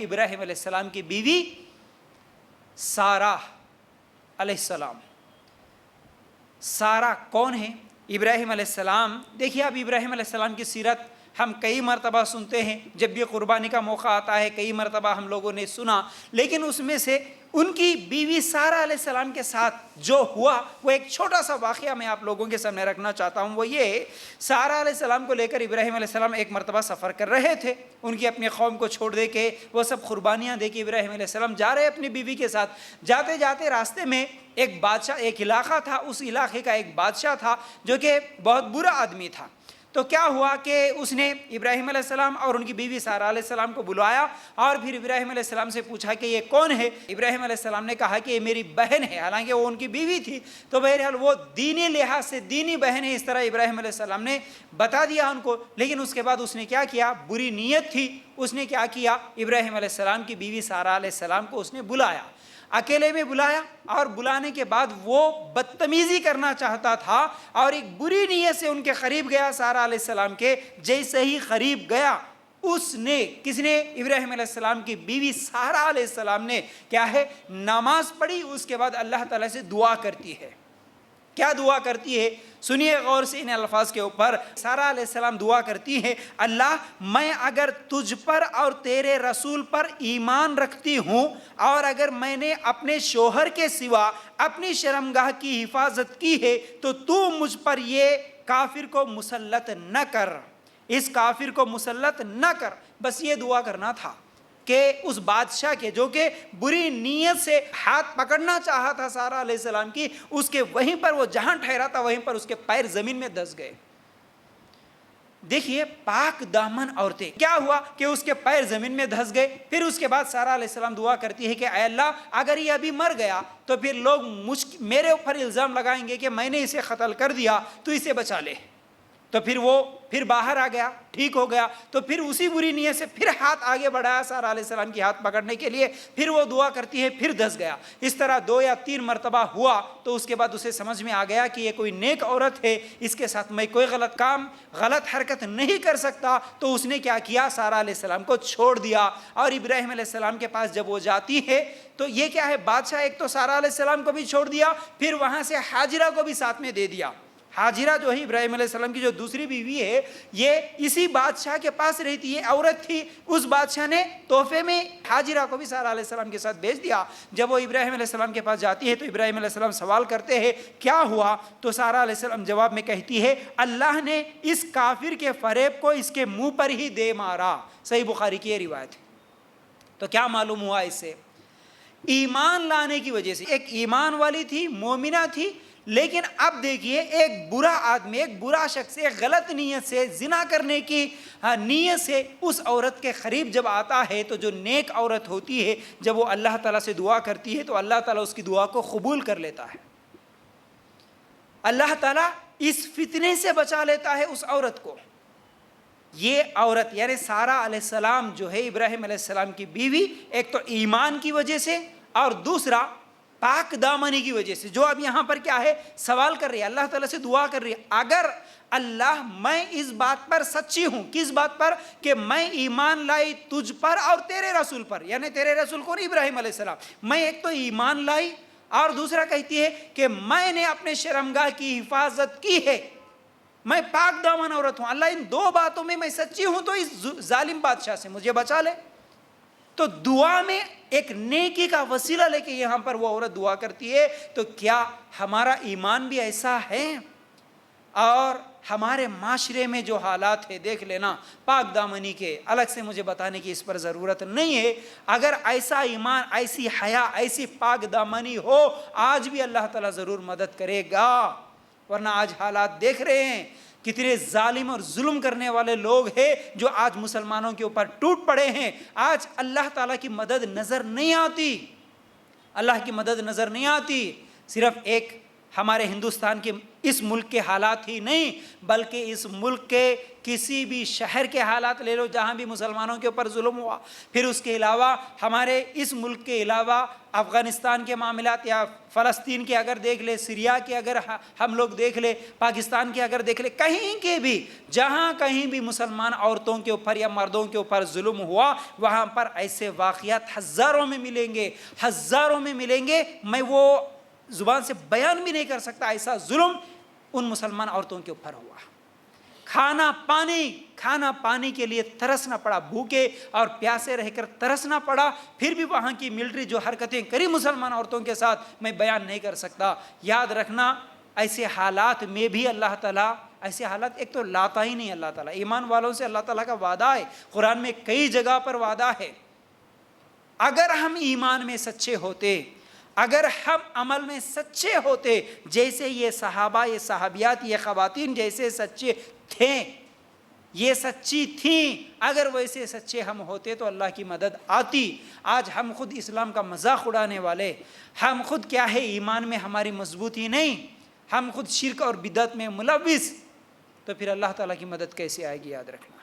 ابراہیم علیہ السلام کی بیوی سارہ علیہ السلام. سارہ کون ہے؟ ابراہیم علیہ السلام، دیکھیے اب ابراہیم علیہ السلام کی سیرت ہم کئی مرتبہ سنتے ہیں، جب بھی قربانی کا موقع آتا ہے کئی مرتبہ ہم لوگوں نے سنا، لیکن اس میں سے ان کی بیوی سارہ علیہ السلام کے ساتھ جو ہوا وہ ایک چھوٹا سا واقعہ میں آپ لوگوں کے سامنے رکھنا چاہتا ہوں. وہ یہ، سارہ علیہ السلام کو لے کر ابراہیم علیہ السلام ایک مرتبہ سفر کر رہے تھے. ان کی اپنی قوم کو چھوڑ دے کے، وہ سب قربانیاں دے کے ابراہیم علیہ السلام جا رہے اپنی بیوی کے ساتھ. جاتے جاتے راستے میں ایک بادشاہ، ایک علاقہ تھا، اس علاقے کا ایک بادشاہ تھا جو کہ بہت برا آدمی تھا. تو کیا ہوا کہ اس نے ابراہیم علیہ السلام اور ان کی بیوی سارہ علیہ السلام کو بلایا اور پھر ابراہیم علیہ السلام سے پوچھا کہ یہ کون ہے؟ ابراہیم علیہ السلام نے کہا کہ یہ میری بہن ہے، حالانکہ وہ ان کی بیوی تھی. تو بہرحال وہ دینی لحاظ سے دینی بہن ہے، اس طرح ابراہیم علیہ السلام نے بتا دیا ان کو. لیکن اس کے بعد اس نے کیا کیا؟ بری نیت تھی. اس نے کیا کیا؟ ابراہیم علیہ السلام کی بیوی سارہ علیہ السلام کو اس نے بلایا، اکیلے میں بلایا، اور بلانے کے بعد وہ بدتمیزی کرنا چاہتا تھا اور ایک بری نیت سے ان کے قریب گیا. سارہ علیہ السلام کے جیسے ہی قریب گیا، اس نے، کس نے؟ ابراہیم علیہ السلام کی بیوی سارہ علیہ السلام نے کیا ہے؟ نماز پڑھی. اس کے بعد اللہ تعالیٰ سے دعا کرتی ہے. کیا دعا کرتی ہے؟ سنیے غور سے ان الفاظ کے اوپر. سارہ علیہ السلام دعا کرتی ہے، اللہ، میں اگر تجھ پر اور تیرے رسول پر ایمان رکھتی ہوں، اور اگر میں نے اپنے شوہر کے سوا اپنی شرمگاہ کی حفاظت کی ہے، تو مجھ پر یہ کافر کو مسلط نہ کر، اس کافر کو مسلط نہ کر. بس یہ دعا کرنا تھا کہ اس بادشاہ کے، جو کہ بری نیت سے ہاتھ پکڑنا چاہا تھا سارہ علیہ السلام کی، اس کے وہیں پر، وہ جہاں ٹھہرا تھا وہیں پر اس کے پیر زمین میں دھس گئے. دیکھیے پاک دامن عورتیں، کیا ہوا کہ اس کے پیر زمین میں دھس گئے. پھر اس کے بعد سارہ علیہ السلام دعا کرتی ہے کہ اے اللہ، اگر یہ ابھی مر گیا تو پھر لوگ میرے اوپر الزام لگائیں گے کہ میں نے اسے قتل کر دیا، تو اسے بچا لے. تو پھر وہ باہر آ گیا، ٹھیک ہو گیا. تو پھر اسی بری نیت سے پھر ہاتھ آگے بڑھایا سارہ علیہ السلام کی ہاتھ پکڑنے کے لیے. پھر وہ دعا کرتی ہے، پھر دھس گیا. اس طرح 2 یا 3 مرتبہ ہوا. تو اس کے بعد اسے سمجھ میں آ گیا کہ یہ کوئی نیک عورت ہے، اس کے ساتھ میں کوئی غلط کام، غلط حرکت نہیں کر سکتا. تو اس نے کیا کیا؟ سارہ علیہ السلام کو چھوڑ دیا. اور ابراہیم علیہ السلام کے پاس جب وہ جاتی ہے تو یہ کیا ہے؟ بادشاہ ایک تو سارہ علیہ السلام کو بھی چھوڑ دیا، پھر وہاں سے حاجرہ کو بھی ساتھ میں دے دیا. حاجرہ جو ہے ابراہیم علیہ السلام کی جو دوسری بیوی ہے، یہ اسی بادشاہ کے پاس رہتی ہے، عورت تھی. اس بادشاہ نے تحفے میں حاجرہ کو بھی سارہ علیہ السلام کے ساتھ بھیج دیا. جب وہ ابراہیم علیہ السلام کے پاس جاتی ہے تو ابراہیم علیہ السلام سوال کرتے ہیں کیا ہوا؟ تو سارہ علیہ السلام جواب میں کہتی ہے، اللہ نے اس کافر کے فریب کو اس کے منہ پر ہی دے مارا. صحیح بخاری کی یہ روایت ہے. تو کیا معلوم ہوا اس سے؟ ایمان لانے کی وجہ سے، ایک ایمان والی تھی، مومنہ تھی، لیکن اب دیکھیے ایک برا آدمی، ایک برا شخص، ایک غلط نیت سے، زنا کرنے کی نیت سے اس عورت کے قریب جب آتا ہے، تو جو نیک عورت ہوتی ہے جب وہ اللہ تعالیٰ سے دعا کرتی ہے تو اللہ تعالیٰ اس کی دعا کو قبول کر لیتا ہے. اللہ تعالیٰ اس فتنے سے بچا لیتا ہے اس عورت کو. یہ عورت یعنی سارہ علیہ السلام جو ہے ابراہیم علیہ السلام کی بیوی، ایک تو ایمان کی وجہ سے اور دوسرا پاک دامنی کی وجہ سے، جو اب یہاں پر کیا ہے؟ سوال کر رہی ہے، اللہ تعالیٰ سے دعا کر رہی ہے، اگر اللہ، میں اس بات پر سچی ہوں. کس بات پر؟ کہ میں ایمان لائی تجھ پر اور تیرے رسول پر. یعنی تیرے رسول کون؟ ابراہیم علیہ السلام. میں ایک تو ایمان لائی اور دوسرا کہتی ہے کہ میں نے اپنے شرمگاہ کی حفاظت کی ہے، میں پاک دامن عورت ہوں. اللہ، ان 2 باتوں میں سچی ہوں، تو اس ظالم بادشاہ سے مجھے بچا لے. تو دعا میں ایک نیکی کا وسیلہ لے کے یہاں پر وہ عورت دعا کرتی ہے. تو کیا ہمارا ایمان بھی ایسا ہے؟ اور ہمارے معاشرے میں جو حالات ہے دیکھ لینا، پاک دامنی کے الگ سے مجھے بتانے کی اس پر ضرورت نہیں ہے. اگر ایسا ایمان، ایسی حیا، ایسی پاک دامنی ہو، آج بھی اللہ تعالیٰ ضرور مدد کرے گا. ورنہ آج حالات دیکھ رہے ہیں، کتنے ظالم اور ظلم کرنے والے لوگ ہیں جو آج مسلمانوں کے اوپر ٹوٹ پڑے ہیں. آج اللہ تعالیٰ کی مدد نظر نہیں آتی، اللہ کی مدد نظر نہیں آتی. صرف ایک ہمارے ہندوستان کے اس ملک کے حالات ہی نہیں، بلکہ اس ملک کے کسی بھی شہر کے حالات لے لو جہاں بھی مسلمانوں کے اوپر ظلم ہوا، پھر اس کے علاوہ ہمارے اس ملک کے علاوہ افغانستان کے معاملات یا فلسطین کے اگر دیکھ لے، سیریا کے اگر ہم لوگ دیکھ لے، پاکستان کے اگر دیکھ لے، کہیں کے بھی جہاں کہیں بھی مسلمان عورتوں کے اوپر یا مردوں کے اوپر ظلم ہوا، وہاں پر ایسے واقعات ہزاروں میں ملیں گے، ہزاروں میں ملیں گے۔ میں وہ زبان سے بیان بھی نہیں کر سکتا، ایسا ظلم ان مسلمان عورتوں کے اوپر ہوا۔ کھانا پانی کے لیے ترسنا پڑا، بھوکے اور پیاسے رہ کر ترسنا پڑا، پھر بھی وہاں کی ملٹری جو حرکتیں کری مسلمان عورتوں کے ساتھ میں بیان نہیں کر سکتا۔ یاد رکھنا ایسے حالات میں بھی اللہ تعالیٰ، ایسے حالات ایک تو لاتا ہی نہیں اللہ تعالیٰ، ایمان والوں سے اللہ تعالیٰ کا وعدہ ہے، قرآن میں کئی جگہ پر وعدہ ہے۔ اگر ہم ایمان میں سچے ہوتے، اگر ہم عمل میں سچے ہوتے، جیسے یہ صحابہ، یہ صحابیات، یہ خواتین جیسے سچے تھے، یہ سچی تھیں، اگر ویسے سچے ہم ہوتے تو اللہ کی مدد آتی۔ آج ہم خود اسلام کا مذاق اڑانے والے، ہم خود کیا ہے، ایمان میں ہماری مضبوطی نہیں، ہم خود شرک اور بدعت میں ملوث، تو پھر اللہ تعالیٰ کی مدد کیسے آئے گی؟ یاد رکھنا۔